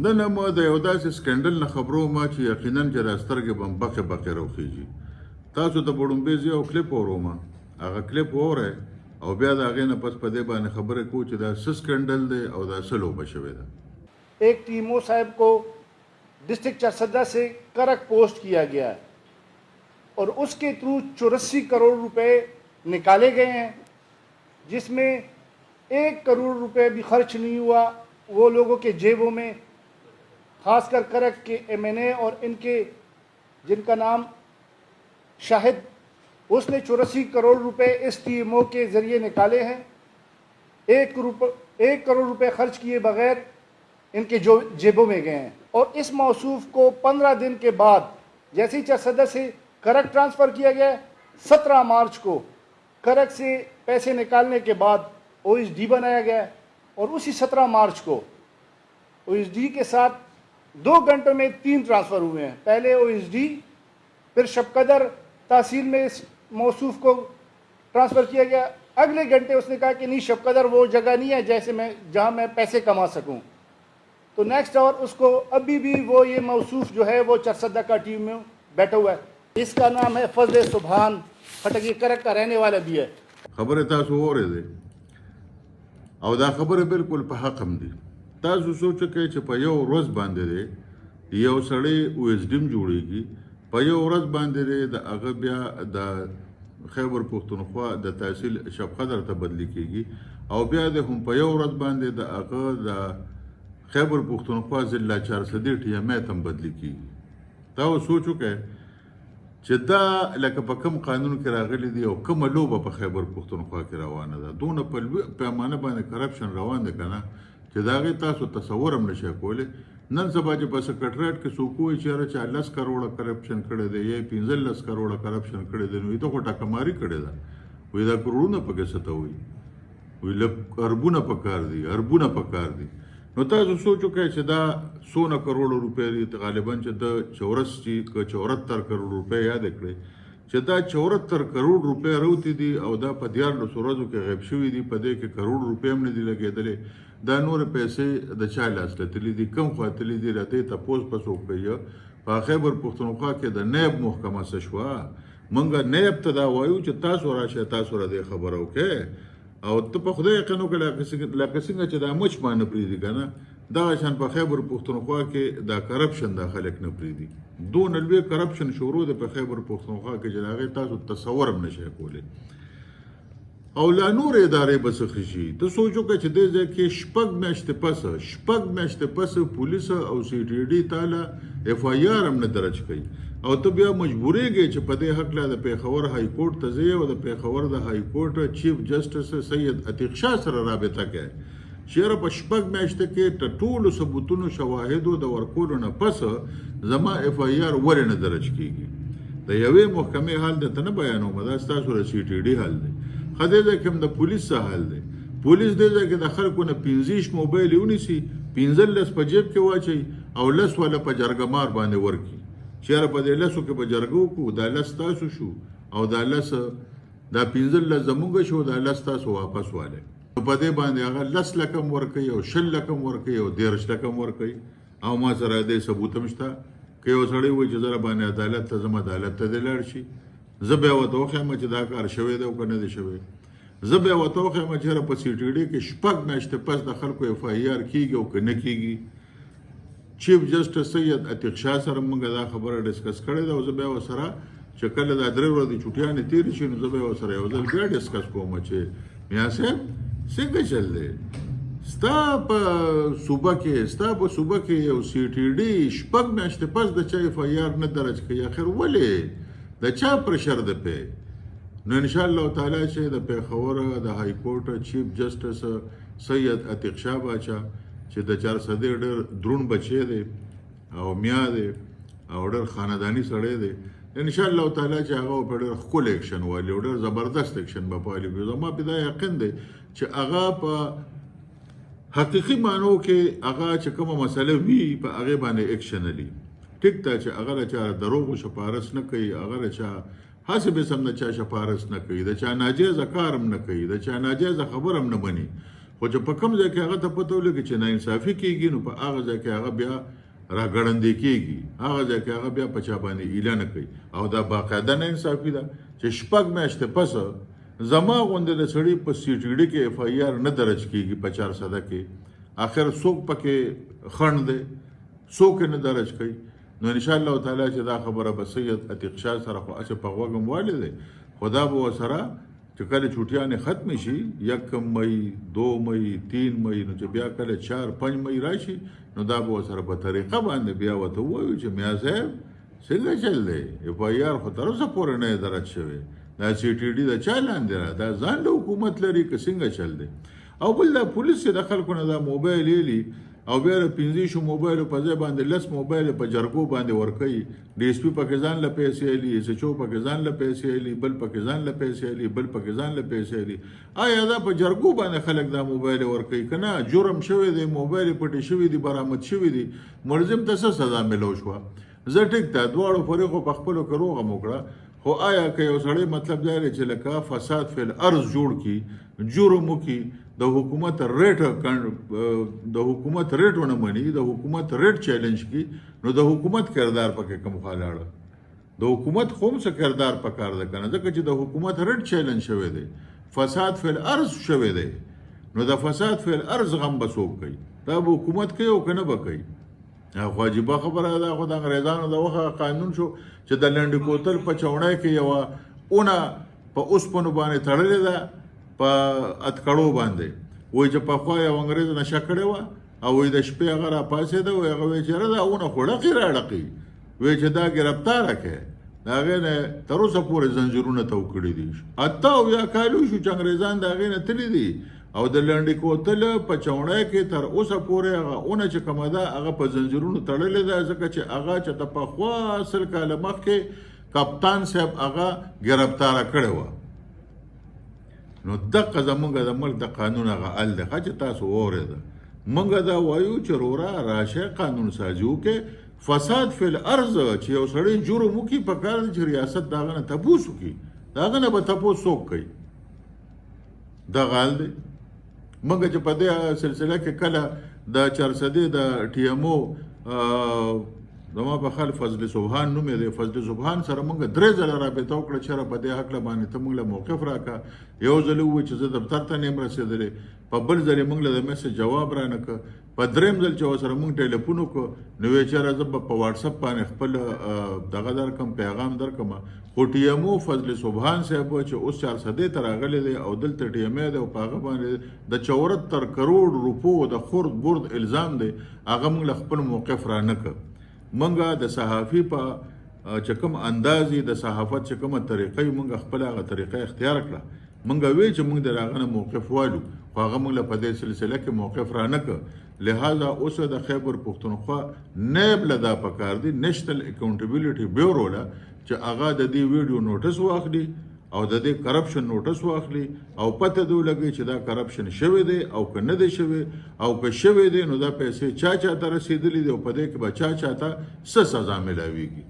نن ما د یو داسې سکندل نه خبرو ما چې یقینا چې د سترګې بم بقې بقې روخیږي. تاسو ته بړومبې زه یو کلیپ وروم، هغه کلیپ وره او بیا د هغې نه پس په دې باندې خبرې کوو چې دا څه سکندل دی او دا څه لوبه شوې ده. एक टीमो साहब को डिस्ट्रिक्ट चरसदा से करक पोस्ट किया गया है और उसके थ्रू 84 करोड़ रुपए निकाले गए हैं, जिसमें 1 करोड़ रुपए भी खर्च नहीं हुआ वो लोगों के जेबों में, खासकर करक के एमएनए और इनके जिनका नाम शाहिद, उसने 84 करोड़ रुपए इस टीमओ के ज़रिए निकाले हैं। 1 करोड़ रुपए खर्च किए बगैर इनके जो जेबों में गए हैं। और इस मौसूफ को 15 दिन के बाद जैसे ही चरसदा से करक ट्रांसफ़र किया गया, 17 मार्च को करक से पैसे निकालने के बाद ओएसडी बनाया गया और उसी 17 मार्च को ओएसडी के साथ 2 घंटों में 3 ट्रांसफ़र हुए हैं। पहले ओएसडी, फिर शबकदर तहसील में इस मौसूफ को ट्रांसफ़र किया गया। अगले घंटे उसने कहा कि नहीं, शबकदर वो जगह नहीं है जहाँ मैं पैसे कमा सकूँ। तो नेक्स्ट आवर उसको अभी भी वो ये मौसूफ जो है वो चरसदा का टीम में बैठा हुआ है। इसका नाम है फजल सुभान खटकी, करक का रहने वाला भी है। خبره تاسو اورېدې او دا خبره بالکل په حق هم دي. تاسو سوچ کوئ چې په یو ورځ باندې دی یو سړی OSD جوړیږي، په یو ورځ باندې دی د هغه بیا د خیبر پښتونخوا د تحصیل شبقدر ته بدلی کیږي او بیا د هم په یو ورځ باندې د هغه د خیبر پښتونخوا ضلع 400 ټیمه ته بدلی کیږي. تاسو سوچ وکئ چې دا لکه په کوم قانون کې راغلی دی او کومه لوبه په خیبر پښتونخوا کې روانه ده. دونه په لوی پیمانه باندې کرپشن روان دی که نه چې د هغې تاسو تصور هم نشئ کولی. نن سبا چې په سکرټریټ کې څوک وایي چې یاره چا 10 کروړه کرپشن کړی دی یا 15 کروړه کرپشن کړی دی، نو ته خو ټاکماري کړې ده. وایي دا کروړونه پکې څه ته وایي، وایي لږ اربونه پکار دي، اربونه پکار دي. نو تاسو سوچ وکئ چې دا 100 کروڑ روپۍ دي، غالبا چې د 74 کروڑ روپۍ یاد کړئ چې دا 74 کروڑ روپۍ راوتې دي او دا په 14 ورځو کې غیب شوي دي. په دې کې کروڑ روپۍ هم نه دي لګېدلې. دا نور پیسې د چا لاس ته تللي دي، کوم خوا تللي دي، راته تپوس پس وکړئ. په خیبر پښتونخوا کې د نیب محکمه څه شوه؟ موږ نیب ته دا وایو چې تاسو راشئ، تاسو را دې خبره وکئ او ته په خدای یقین وکړه لکه څنګه چې دا مچ باندې پرېږدي که نه، دغه شان په خیبر پښتونخوا کې دا کرپشن دا خلک نه پرېږدي. دونه لوی کرپشن شروع دی په خیبر پښتونخوا کې چې د هغې تاسو تصور هم نشئ کولی. او لا نور ادارې به څه شي. ته سوچ وکړه چې دې ځای کې 6 میاشتې پس پولیس او CTD تاله FIR هم نه درج کوي او ته بیا مجبورېږې چې په دې هکله د پېښور های کورټ ته ځې او د پېښور د های کورټ چیف جسټس سید عتیق شاه سره رابطه کوي چې یاره په 6 میاشتو کې تر ټولو ثبوتونو شواهدو د ورکولو نه پس زما FIR ولې نه درج کېږي. د یوې محکمې حال درته نه بیانوم، دا ستاسو د CTD حال دی. ښه دې ځای کې هم د پولیس څه حال دی. پولیس دې ځای کې د خلکو نه 15 موبایل ونیسي، 15 په جیب کې واچوي او 10 والا په جرګه مار باندې ورکړي چې یاره په دې 10 کې به جرګه وکړو، دا 10 تاسو شو او دا 15 زموږ شو، دا 10 تاسو واپس والئ. په دې باندې هغه 10 لکم ورکوي او 20 لکم ورکوي او 13 لکم ورکوي. او ما سره دې ثبوت هم شته که یو سړی وایي چې زه راباندې عدالت ته ځم، عدالت ته دې لاړ شي. زه بیا ورته وښیم چې دا کار شوی دی او که نه دی شوی. زه بیا ورته وښیم چې یاره په CTD کې 6 میاشتې پس د خلکو FIR کېږي او که نه کېږي. چیف جسټس سید عتیق شاه سره موږ دا خبره ډسکس کړې ده او زه بیا ورسره چې کله دا 3 ورځې چوټیانې تېرې شي نو زه بیا ورسره یو ځل بیا ډسکس کوم چې میاں صاحب څنګه چل دی ستا په صوبه کې یو CTD 6 میاشتې پس د چا FIR نه درج کوي. آخر ولې د چا پرشر ده پې؟ نو انشاءالله تعالی چې د پېښور د های کورټ چیف جسټس سید عتیق شاه باچا چې د 400 ډېر درون بچی دی او میا دی او ډېر خانداني سړی دی، انشاءالله تعالی چې هغه په ډېر ښکلی اکشن والي او ډېر زبردست اکشن به پالي. زما په دا یقین دی چې هغه په حقیقي معنو کې هغه چې کومه مسله وي په هغې باندې اکشن لي. ټیک ده چې هغه د چا دروغو شپارس نه کوي، هغه د چا هسې به سم د چا شپارس نه کوي، د چا ناجیزه کار هم نه کوي، د چا ناجیزه خبر هم نه مني. خو چې په کوم ځای کې هغه ته پته ولګي چې ناانصافي کېږي نو په هغه ځای کې هغه بیا راګړندې کېږي، هغه ځای کې هغه بیا په چا باندې ایله نه کوي. او دا باقاعده ناانصافي ده چې شپږ میاشتې پس زما غوندې د سړي په CTD کې FIR نه درج کېږي په 400 کې. آخر څوک پکې خنډ دی، څوک نه درج کوي. نو ان شاء الله تعالی چې دا خبره به سید عتیق شاه سره خو اچ په غوږم والي دی، خدا به سره چې کله چوټیانې ختم شي 1 مئی 2 مئی 3 مئی نو چې بیا کله 4-5 مئی راشي نو دا به سره په طریقه باندې بیا وته وایو چې میا صاحب څنګه چل دی FIR خو تر اوسه پورې نه درج شوی، دا CTD د چا لاندې را دا ځان له حکومت لري که څنګه چل دی. او بل دا پولیس چې د خلکو نه دا موبایل ایلی او بیا 15 موبایل په ځای باندې 10 موبایل په جرګو باندې ورکوي. DSP پکې ځان له پیسې ایلی، SHO پکې ځان له پیسې ایلی، بل پکې ځان له پیسې ایلی، بل پکې ځان له پیسې ایلی. آیا دا په جرګو باندې خلک دا موبایل ورکوي کنه؟ جرم شوی دی، موبایل پټې شوی دی، برآمد شوی دی، ملزم ته څه سزا ملو شوه؟ زه ټیک ته دواړو فریقو په خپلو کې روغه موکړه، خو آیا که یو سړی مطلب دا دی چې لکه فساد فی الارض جوړ کی، جرم وکړي، د حکومت ریټ ونه مني، د حکومت ریټ چیلنج کی، نو د حکومت کردار پکې کوم خالاړه؟ د حکومت خو څه کردار پکار ده کنه؟ ځکه چې د حکومت ریټ چیلنج شوی دی، فساد فی الارض شوی دی، نو د فساد فی الارض غم به څوک کوي؟ دا به حکومت کوي او کنه به کوي؟ خو عجیبه خبره ده. خو د انګریزانو د وخت قانون شو چې د لنډ کوتل په چوڼۍ کې یوه اونه په اوسپنو باندې تړلې ده په اتکړو باندې، وایي چې پخوا یو انګریز نشه کړې وه او وایي د شپې هغه راپاڅېده، وایي هغه وایي چې یاره دا اونه خو ډقي راډقي، وایي چې دا ګرفتاره کړې. د هغې نه تر اوسه پورې زنځیرونه تو کړي دي. 78 کالو شو چې انګریزان د هغې نه تللي دي او د لنډې کوتل په چوڼۍ کې تر اوسه پورې هغه اونه چې کومه ده هغه په زنځیرونو تړلې ده، ځکه چې هغه چې د پخوا 10 کاله مخکې کپتان صاحب هغه ګرفتاره کړې وه. نو دقه زمونږ د ملک د قانون هغه حل دی چې تاسو واورېده. موږ دا وایو چې وروره راشه قانون سازي وکړې. فساد فی الارض چې یو سړی جرم وکړي پکار دی چې ریاست د هغه نه تپوس وکړي، د هغه نه به تپوس څوک کوي؟ دغه حال دی. موږ چې په دې سلسله کې کله د 400 د TMO زما په خیال فضل سبحان نوم دی، فضل سبحان سره موږ 3 ځله رابطه وکړه چې په دې هکله باندې ته موږ له موقف راکړه. یو ځل ووایي چې زه دفتر ته نه یم رسېدلی، په بل ځل یې موږ له د میسج جواب را نه کړه، په درېیم ځل چې ورسره موږ ټلیفون وکړو نو ویې چېرې زه به په واټسپ باندې خپل دغه درکړم، پیغام درکړم. خو TMO فضل سبحان صاحب چې اوس 400 ته راغلی دی او دلته TMA دی او په هغه باندې د 74 کروڑ روپو د خورد برد الزام دی، هغه موږ له خپل موقف را نه کړ. منګه د صحافي په چې کوم اندازې د صحافت چې کومه طریقه منګه خپل هغه طریقه اختیار کړه، منګه وی چې موږ د هغه نه موقف والو، خو هغه موږ له په دې سلسله کې موقف را نه کړ. لہذا اوس د خیبر پښتونخوا نیب له دا پکار دی نیشنل اکاونټیبلټي بیورو له چې هغه د دې ویډیو نوټس واخلي او د دې کرپشن نوټس واخلي او پته دی ولګي چې دا کرپشن شوی دی او که نه دی شوی، او که شوی دی نو دا پیسې چا ته رسیدلی دی او په دې کې به چا ته څه سزا ملاویږي.